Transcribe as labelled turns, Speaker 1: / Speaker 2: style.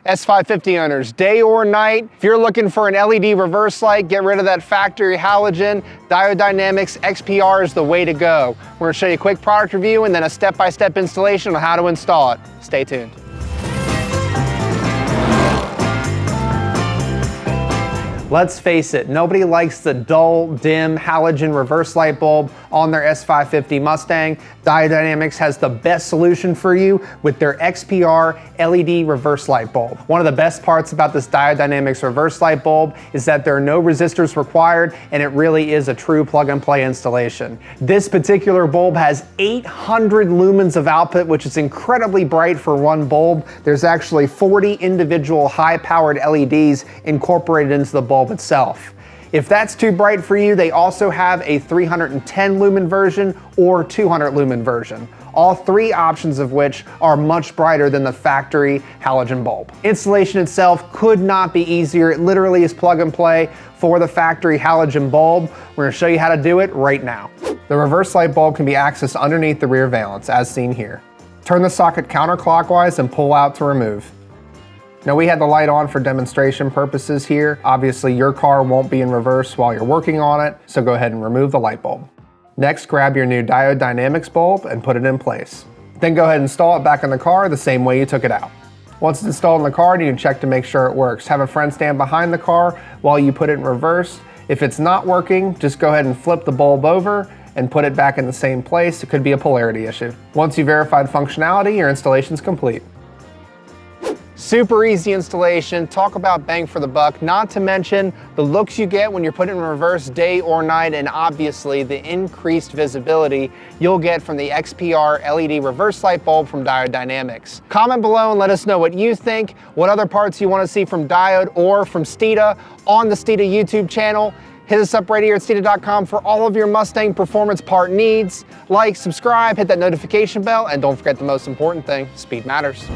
Speaker 1: S550 owners, day or night, if you're looking for an LED reverse light, get rid of that factory halogen, Diode Dynamics XPR is the way to go. We're gonna show you a quick product review and then a step-by-step installation on how to install it. Stay tuned. Let's face it, nobody likes the dull, dim, halogen reverse light bulb on their S550 Mustang. Diode Dynamics has the best solution for you with their XPR LED reverse light bulb. One of the best parts about this Diode Dynamics reverse light bulb is that there are no resistors required and it really is a true plug-and-play installation. This particular bulb has 800 lumens of output, which is incredibly bright for one bulb. There's actually 40 individual high-powered LEDs incorporated into the bulb itself. If that's too bright for you, they also have a 310 lumen version or 200 lumen version. All three options of which are much brighter than the factory halogen bulb. Installation itself could not be easier. It literally is plug and play for the factory halogen bulb. We're gonna show you how to do it right now. The reverse light bulb can be accessed underneath the rear valence, as seen here. Turn the socket counterclockwise and pull out to remove. Now we had the light on for demonstration purposes here. Obviously your car won't be in reverse while you're working on it, so go ahead and remove the light bulb. Next, grab your new Diode Dynamics bulb and put it in place. Then go ahead and install it back in the car the same way you took it out. Once it's installed in the car, you can check to make sure it works. Have a friend stand behind the car while you put it in reverse. If it's not working, just go ahead and flip the bulb over and put it back in the same place. It could be a polarity issue. Once you verified functionality, your installation's complete. Super easy installation, talk about bang for the buck, not to mention the looks you get when you're put in reverse day or night, and obviously the increased visibility you'll get from the XPR LED reverse light bulb from Diode Dynamics. Comment below and let us know what you think, what other parts you want to see from Diode or from Steeda on the Steeda YouTube channel. Hit us up right here at Steeda.com for all of your Mustang performance part needs. Like, subscribe, hit that notification bell, and don't forget the most important thing, speed matters.